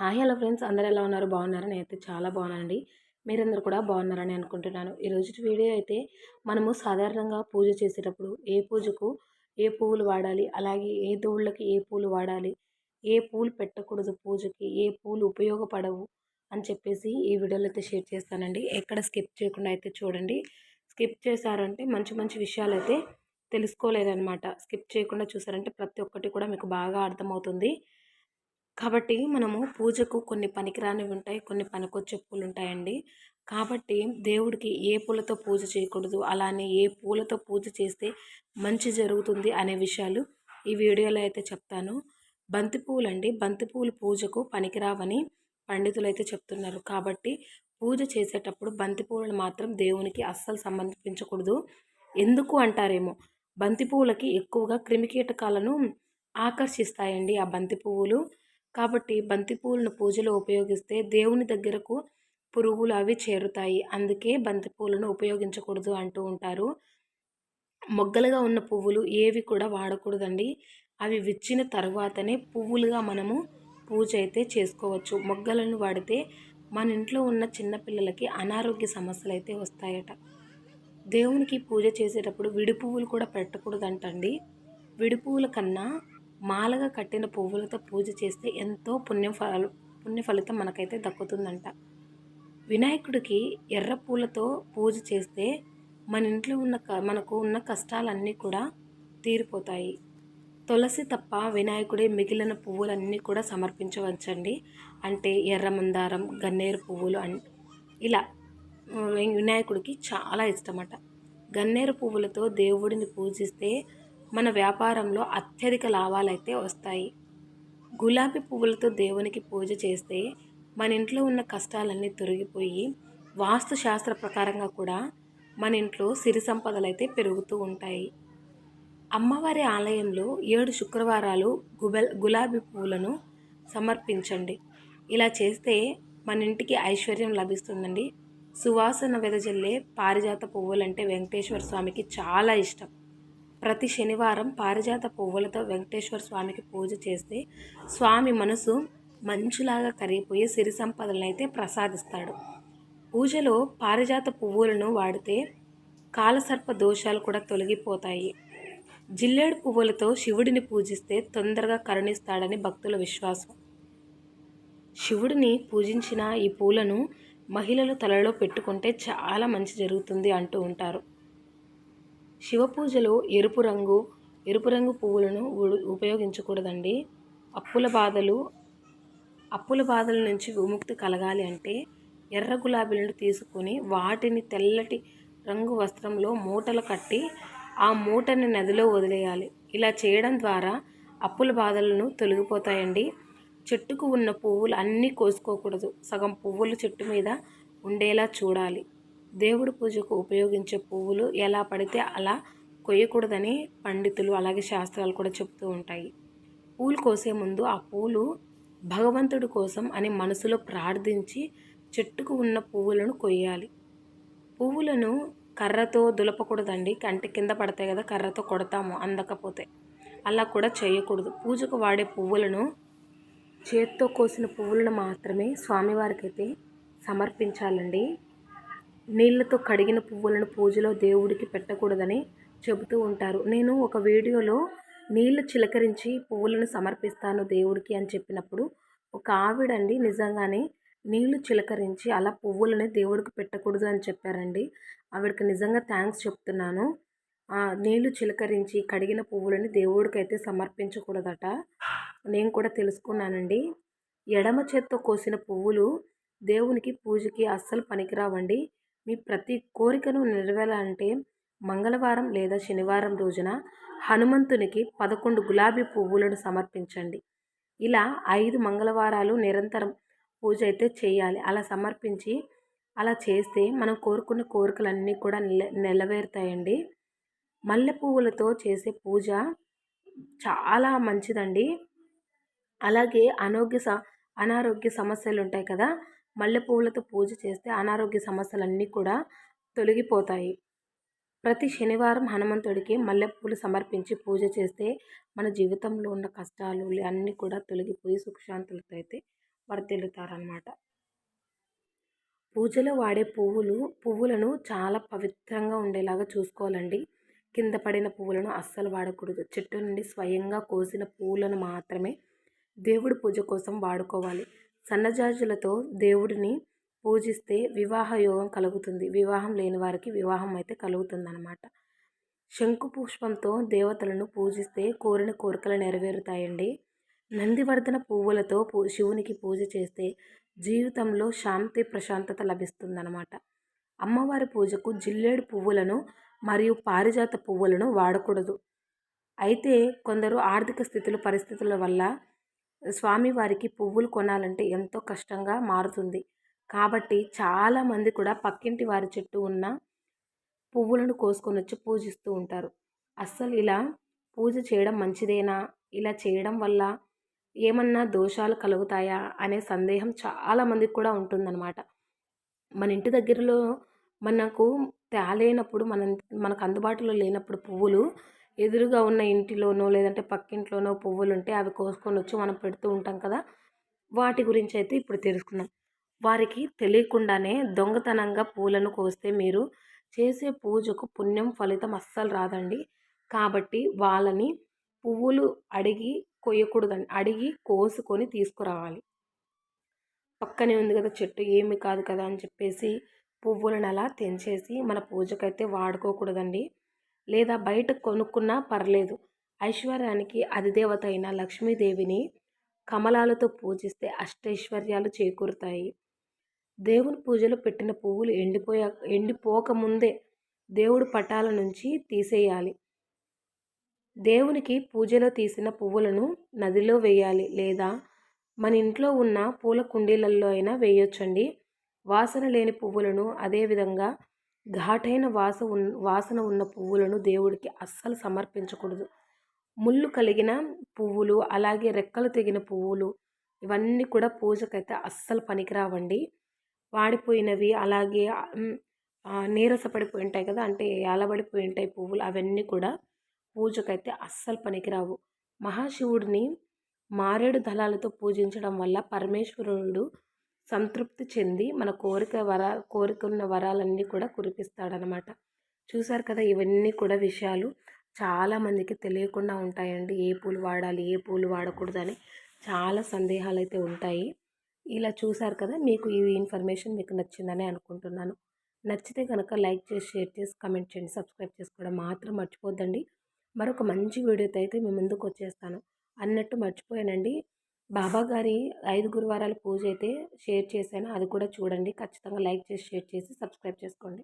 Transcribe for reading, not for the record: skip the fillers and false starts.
Hello friends, అందరూ ఎలా ఉన్నారు? బాగున్నారా? నేనైతే చాలా బాగున్నానండి. మీరందరూ కూడా బాగున్నారని అనుకుంటున్నాను. ఈరోజు వీడియో అయితే మనము సాధారణంగా పూజ చేసేటప్పుడు ఏ పూజకు ఏ పువ్వులు వాడాలి, అలాగే ఏ దేవుళ్ళకి ఏ పూలు వాడాలి, ఏ పూలు పెట్టకూడదు పూజకి, ఏ పూలు ఉపయోగపడవు అని చెప్పేసి ఈ వీడియోలో అయితే షేర్ చేస్తానండి. ఎక్కడ స్కిప్ చేయకుండా అయితే చూడండి. స్కిప్ చేశారంటే మంచి మంచి విషయాలు అయితే తెలుసుకోలేదన్నమాట. స్కిప్ చేయకుండా చూసారంటే ప్రతి ఒక్కటి కూడా మీకు బాగా అర్థమవుతుంది. కాబట్టి మనము పూజకు కొన్ని పనికిరానివి ఉంటాయి, కొన్ని పనికొచ్చే పూలు ఉంటాయండి. కాబట్టి దేవుడికి ఏ పూలతో పూజ చేయకూడదు, అలానే ఏ పూలతో పూజ చేస్తే మంచి జరుగుతుంది అనే విషయాలు ఈ వీడియోలో అయితే చెప్తాను. బంతి పువ్వులండి, బంతి పువ్వులు పూజకు పనికిరావని పండితులు అయితే చెప్తున్నారు. కాబట్టి పూజ చేసేటప్పుడు బంతి పువ్వులను మాత్రం దేవునికి అస్సలు సమర్పించకూడదు. ఎందుకు అంటారేమో, బంతి పువ్వులకి ఎక్కువగా క్రిమికీటకాలను ఆకర్షిస్తాయండి ఆ బంతి పువ్వులు. కాబట్టి బంతి పువ్వులను పూజలో ఉపయోగిస్తే దేవుని దగ్గరకు పురుగులు అవి చేరుతాయి. అందుకే బంతి పువ్వులను ఉపయోగించకూడదు అంటూ ఉంటారు. మొగ్గలుగా ఉన్న పువ్వులు ఏవి కూడా వాడకూడదండి. అవి విచ్చిన తర్వాతనే పువ్వులుగా మనము పూజ అయితే చేసుకోవచ్చు. మొగ్గలను వాడితే మన ఇంట్లో ఉన్న చిన్నపిల్లలకి అనారోగ్య సమస్యలు అయితే వస్తాయట. దేవునికి పూజ చేసేటప్పుడు విడి పువ్వులు కూడా పెట్టకూడదంటండి. విడి పువ్వుల కన్నా మాలగా కట్టిన పువ్వులతో పూజ చేస్తే ఎంతో పుణ్య ఫలితం మనకైతే దక్కుతుందంట. వినాయకుడికి ఎర్ర పూలతో పూజ చేస్తే మన ఇంట్లో ఉన్న మనకు ఉన్న కష్టాలన్నీ కూడా తీరిపోతాయి. తులసి తప్ప వినాయకుడి మిగిలిన పువ్వులన్నీ కూడా సమర్పించవచ్చండి. అంటే ఎర్ర మందారం, గన్నేరు పువ్వులు ఇలా వినాయకుడికి చాలా ఇష్టమట. గన్నేరు పువ్వులతో దేవుడిని పూజిస్తే మన వ్యాపారంలో అత్యధిక లాభాలైతే వస్తాయి. గులాబీ పువ్వులతో దేవునికి పూజ చేస్తే మన ఇంట్లో ఉన్న కష్టాలన్నీ తొలగిపోయి వాస్తు శాస్త్ర ప్రకారంగా కూడా మన ఇంట్లో సిరి సంపదలు అయితే పెరుగుతూ ఉంటాయి. అమ్మవారి ఆలయంలో 7 శుక్రవారాలు గులాబీ పువ్వులను సమర్పించండి. ఇలా చేస్తే మన ఇంటికి ఐశ్వర్యం లభిస్తుందండి. సువాసన వెదజల్లే పారిజాత పువ్వులంటే వెంకటేశ్వర స్వామికి చాలా ఇష్టం. ప్రతి శనివారం పారిజాత పువ్వులతో వెంకటేశ్వర స్వామికి పూజ చేస్తే స్వామి మనసు మంచులాగా కరిగిపోయి సిరి సంపదలను అయితే ప్రసాదిస్తాడు. పూజలో పారిజాత పువ్వులను వాడితే కాలసర్ప దోషాలు కూడా తొలగిపోతాయి. జిల్లేడు పువ్వులతో శివుడిని పూజిస్తే తొందరగా కరుణిస్తాడని భక్తుల విశ్వాసం. శివుడిని పూజించిన ఈ పూలను మహిళలు తలలో పెట్టుకుంటే చాలా మంచి జరుగుతుంది అంటూ ఉంటారు. శివ పూజలో ఎరుపు రంగు పువ్వులను ఉపయోగించకూడదండి. అప్పుల బాధల నుంచి విముక్తి కలగాలి అంటే ఎర్ర గులాబీలను తీసుకొని వాటిని తెల్లటి రంగు వస్త్రంలో మూటలు కట్టి ఆ మూటని నదిలో వదిలేయాలి. ఇలా చేయడం ద్వారా అప్పుల బాధలను తొలగిపోతాయండి. చెట్టుకు ఉన్న పువ్వులు అన్నీ కోసుకోకూడదు. సగం పువ్వులు చెట్టు మీద ఉండేలా చూడాలి. దేవుడి పూజకు ఉపయోగించే పువ్వులు ఎలా పడితే అలా కొయ్యకూడదని పండితులు అలాగే శాస్త్రాలు కూడా చెప్తూ ఉంటాయి. పూలు కోసే ముందు ఆ పూలు భగవంతుడి కోసం అని మనసులో ప్రార్థించి చెట్టుకు ఉన్న పువ్వులను కొయ్యాలి. పువ్వులను కర్రతో దులపకూడదండి. అంటే కింద పడతాయి కదా, కర్రతో కొడతాము అందకపోతే. అలా కూడా చేయకూడదు. పూజకు వాడే పువ్వులను చేత్తో కోసిన పువ్వులను మాత్రమే స్వామివారికి అయితే సమర్పించాలండి. నీళ్ళతో కడిగిన పువ్వులను పూజలో దేవుడికి పెట్టకూడదని చెబుతూ ఉంటారు. నేను ఒక వీడియోలో నీళ్లు చిలకరించి పువ్వులను సమర్పిస్తాను దేవుడికి అని చెప్పినప్పుడు ఒక ఆవిడండి నిజంగానే నీళ్లు చిలకరించి అలా పువ్వులని దేవుడికి పెట్టకూడదు అని చెప్పారండి. ఆవిడకి నిజంగా థ్యాంక్స్ చెప్తున్నాను. నీళ్లు చిలకరించి కడిగిన పువ్వులని దేవుడికి అయితే సమర్పించకూడదట. నేను కూడా తెలుసుకున్నానండి. ఎడమ చేత్తో కోసిన పువ్వులు దేవునికి పూజకి అస్సలు పనికిరావండి. మీ ప్రతి కోరికను నెరవేరాలంటే మంగళవారం లేదా శనివారం రోజున హనుమంతునికి 11 గులాబీ పువ్వులను సమర్పించండి. ఇలా 5 మంగళవారాలు నిరంతరం పూజ అయితే చేయాలి. అలా సమర్పించి అలా చేస్తే మనం కోరుకున్న కోరికలన్నీ కూడా నెరవేరుతాయండి. మల్లె పువ్వులతో చేసే పూజ చాలా మంచిదండి. అలాగే అనారోగ్య సమస్యలు ఉంటాయి కదా, మల్లె పువ్వులతో పూజ చేస్తే అనారోగ్య సమస్యలన్నీ కూడా తొలగిపోతాయి. ప్రతి శనివారం హనుమంతుడికి మల్లెపూలు సమర్పించి పూజ చేస్తే మన జీవితంలో ఉన్న కష్టాలు అన్నీ కూడా తొలగిపోయి సుఖశాంతులతో అయితే వర్ధిల్లుతారనమాట. పూజలో వాడే పువ్వులను చాలా పవిత్రంగా ఉండేలాగా చూసుకోవాలండి. కింద పడిన పువ్వులను అస్సలు వాడకూడదు. చెట్టు నుండి స్వయంగా కోసిన పువ్వులను మాత్రమే దేవుడి పూజ కోసం వాడుకోవాలి. సన్నజాజులతో దేవుడిని పూజిస్తే వివాహ యోగం కలుగుతుంది. వివాహం లేని వారికి వివాహం అయితే కలుగుతుందన్నమాట. శంకు పుష్పంతో దేవతలను పూజిస్తే కోరిన కోరికలు నెరవేరుతాయండి. నందివర్ధన పువ్వులతో శివునికి పూజ చేస్తే జీవితంలో శాంతి ప్రశాంతత లభిస్తుందన్నమాట. అమ్మవారి పూజకు జిల్లేడు పువ్వులను మరియు పారిజాత పువ్వులను వాడకూడదు. అయితే కొందరు ఆర్థిక పరిస్థితుల వల్ల స్వామివారికి పువ్వులు కొనాలంటే ఎంతో కష్టంగా మారుతుంది. కాబట్టి చాలామంది కూడా పక్కింటి వారి చెట్టు ఉన్న పువ్వులను కోసుకొని వచ్చి పూజిస్తూ ఉంటారు. అస్సలు ఇలా పూజ చేయడం మంచిదేనా? ఇలా చేయడం వల్ల ఏమన్నా దోషాలు కలుగుతాయా అనే సందేహం చాలామందికి కూడా ఉంటుందన్నమాట. మన ఇంటి దగ్గరలో మనకు తేలేనప్పుడు మనకు అందుబాటులో లేనప్పుడు పువ్వులు ఎదురుగా ఉన్న ఇంటిలోనో లేదంటే పక్కింట్లోనో పువ్వులుంటే అవి కోసుకొని వచ్చి మనం పెడుతూ ఉంటాం కదా. వాటి గురించి అయితే ఇప్పుడు తెలుసుకుందాం. వారికి తెలియకుండానే దొంగతనంగా పూలను కోస్తే మీరు చేసే పూజకు పుణ్యం ఫలితం అస్సలు రాదండి. కాబట్టి వాళ్ళని పువ్వులు అడిగి కొయ్యకూడదండి. అడిగి కోసుకొని తీసుకురావాలి. పక్కనే ఉంది కదా చెట్టు, ఏమి కాదు కదా అని చెప్పేసి పువ్వులను అలా తెంచేసి మన పూజకైతే వాడుకోకూడదండి. లేదా బయట కొనుక్కున్నా పర్లేదు. ఐశ్వర్యానికి అధిదేవత అయిన లక్ష్మీదేవిని కమలాలతో పూజిస్తే అష్టైశ్వర్యాలు చేకూరుతాయి. దేవుని పూజలో పెట్టిన పువ్వులు ఎండిపోకముందే దేవుడి పటాల నుంచి తీసేయాలి. దేవునికి పూజలో తీసిన పువ్వులను నదిలో వేయాలి, లేదా మన ఇంట్లో ఉన్న పూల కుండీలలో అయినా వేయొచ్చండి. వాసన లేని పువ్వులను, అదేవిధంగా ఘాటైన వాసన ఉన్న పువ్వులను దేవుడికి అస్సలు సమర్పించకూడదు. ముళ్ళు కలిగిన పువ్వులు, అలాగే రెక్కలు తెగిన పువ్వులు, ఇవన్నీ కూడా పూజకైతే అస్సలు పనికిరావండి. వాడిపోయినవి, అలాగే నీరసపడిపోయి ఉంటాయి కదా, అంటే ఏలబడిపోయి ఉంటాయి పువ్వులు, అవన్నీ కూడా పూజకైతే అస్సలు పనికిరావు. మహాశివుడిని మారేడు దళాలతో పూజించడం వల్ల పరమేశ్వరుడు సంతృప్తి చెంది మన కోరికున్న వరాలన్నీ కూడా కురిపిస్తాడనమాట. చూసారు కదా, ఇవన్నీ కూడా విషయాలు చాలామందికి తెలియకుండా ఉంటాయండి. ఏ పూలు వాడాలి, ఏ పూలు వాడకూడదని చాలా సందేహాలు అయితే ఉంటాయి. ఇలా చూసారు కదా, మీకు ఈ ఇన్ఫర్మేషన్ మీకు నచ్చిందని అనుకుంటున్నాను. నచ్చితే కనుక లైక్ చేసి, షేర్ చేసి, కమెంట్ చేయండి. సబ్స్క్రైబ్ చేసుకోవడం మాత్రం మర్చిపోద్దండి. మరొక మంచి వీడియోతో అయితే మీ ముందుకు వచ్చేస్తాను. అన్నట్టు మర్చిపోయానండి, బాబాగారి 5 గురువారాల పూజ అయితే షేర్ చేశాను. అది కూడా చూడండి. ఖచ్చితంగా లైక్ చేసి, షేర్ చేసి, సబ్స్క్రైబ్ చేసుకోండి.